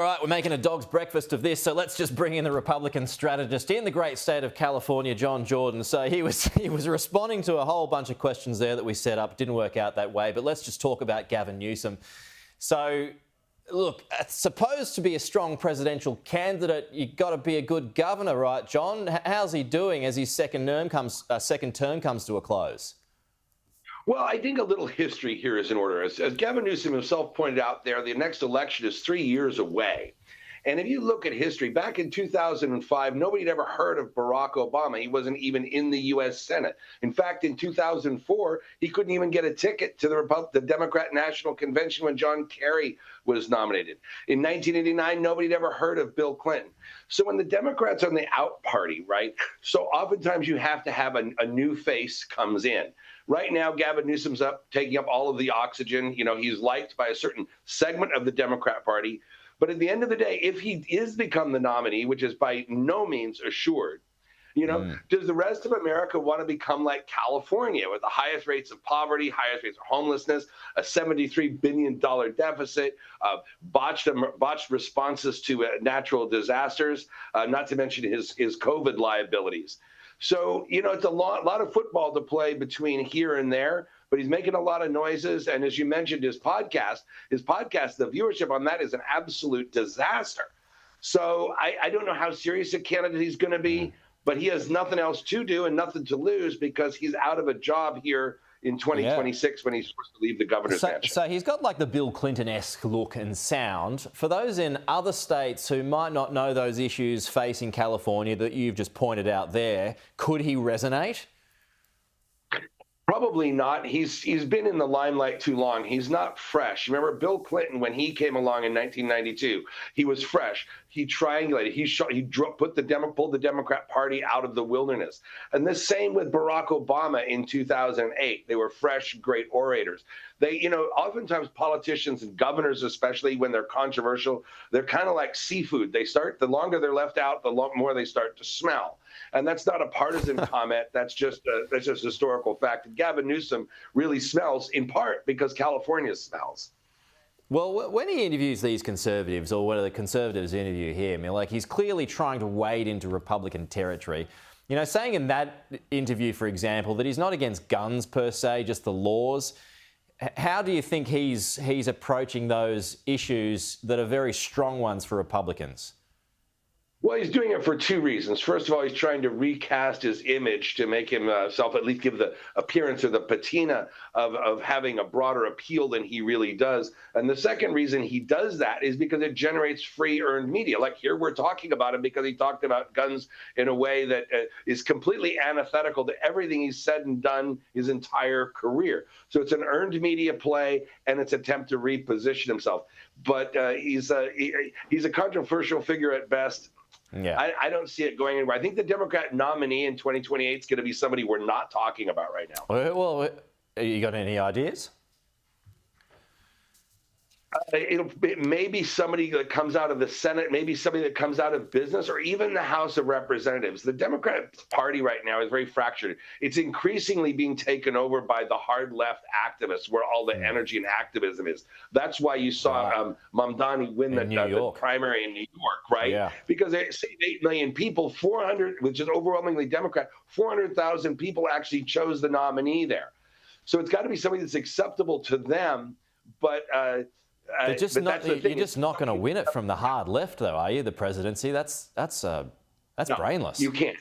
All right, we're making a dog's breakfast of this, so let's just bring in the Republican strategist in the great state of California, John Jordan. So he was responding to a whole bunch of questions there that we set up. It didn't work out that way, but let's just talk about Gavin Newsom. So, look, it's supposed to be a strong presidential candidate. You've got to be a good governor, right, John? How's he doing as his second term comes to a close? Well, I think a little history here is in order. As Gavin Newsom himself pointed out there, the next election is 3 years away. And if you look at history, back in 2005, nobody had ever heard of Barack Obama. He wasn't even in the U.S. Senate. In fact, in 2004, he couldn't even get a ticket to the Democrat National Convention when John Kerry was nominated. In 1989, nobody had ever heard of Bill Clinton. So when the Democrats are in the out party, right, so oftentimes you have to have a new face comes in. Right now, Gavin Newsom's taking up all of the oxygen. You know, he's liked by a certain segment of the Democrat Party. But at the end of the day, if he is become the nominee, which is by no means assured, you know, does the rest of America want to become like California with the highest rates of poverty, highest rates of homelessness, a $73 billion deficit, botched responses to natural disasters, not to mention his COVID liabilities? So, you know, it's a lot of football to play between here and there, but he's making a lot of noises. And as you mentioned, his podcast, the viewership on that is an absolute disaster. So I don't know how serious a candidate he's going to be, but he has nothing else to do and nothing to lose because he's out of a job here in 2026 when he's supposed to leave the governor's mansion. So he's got like the Bill Clinton-esque look and sound. For those in other states who might not know those issues facing California that you've just pointed out there, could he resonate? Probably not. He's been in the limelight too long. He's not fresh. Remember Bill Clinton, when he came along in 1992, he was fresh. He triangulated. Pulled the Democrat Party out of the wilderness. And the same with Barack Obama in 2008. They were fresh, great orators. Oftentimes politicians and governors, especially when they're controversial, they're kind of like seafood. The longer they're left out, the more they start to smell. And that's not a partisan comment. That's just historical fact. And Gavin Newsom really smells in part because California smells. Well, when he interviews these conservatives, or when the conservatives interview him, he's clearly trying to wade into Republican territory. You know, saying in that interview, for example, that he's not against guns per se, just the laws. How do you think he's approaching those issues that are very strong ones for Republicans? Well, he's doing it for two reasons. First of all, he's trying to recast his image to make himself at least give the appearance or the patina of having a broader appeal than he really does. And the second reason he does that is because it generates free earned media. Like here we're talking about him because he talked about guns in a way that is completely antithetical to everything he's said and done his entire career. So it's an earned media play and it's an attempt to reposition himself. But he's a controversial figure at best. Yeah, I don't see it going anywhere. I think the Democrat nominee in 2028 is going to be somebody we're not talking about right now. Well, you got any ideas? It may be somebody that comes out of the Senate, maybe somebody that comes out of business, or even the House of Representatives. The Democrat Party right now is very fractured. It's increasingly being taken over by the hard left activists, where all the energy and activism is. That's why you saw Mamdani win the primary in New York, right? Yeah. Because they say 8 million people, 400, which is overwhelmingly Democrat, 400,000 people actually chose the nominee there. So it's got to be somebody that's acceptable to them, but you're just not going to win it from the hard left, though, are you? The presidency, that's brainless. You can't.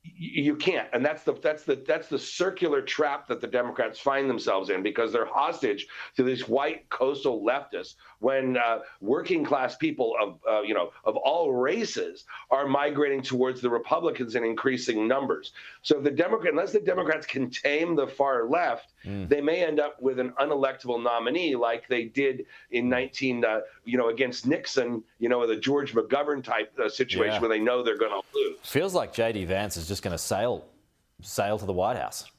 You can't, and that's the circular trap that the Democrats find themselves in because they're hostage to these white coastal leftists when working class people of all races are migrating towards the Republicans in increasing numbers. So if unless the Democrats can tame the far left, they may end up with an unelectable nominee like they did in against Nixon, with a George McGovern type situation where they know they're going to lose. Feels like J.D. Vance is just going to sail to the White House.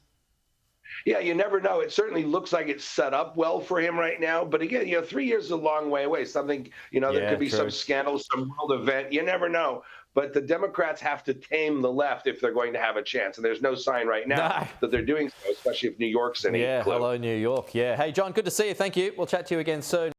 Yeah, you never know. It certainly looks like it's set up well for him right now. But again, 3 years is a long way away. Something, there could be some scandal, some world event. You never know. But the Democrats have to tame the left if they're going to have a chance. And there's no sign right now that they're doing so, especially if New York's in it. Yeah, hello, New York. Yeah. Hey, John, good to see you. Thank you. We'll chat to you again soon.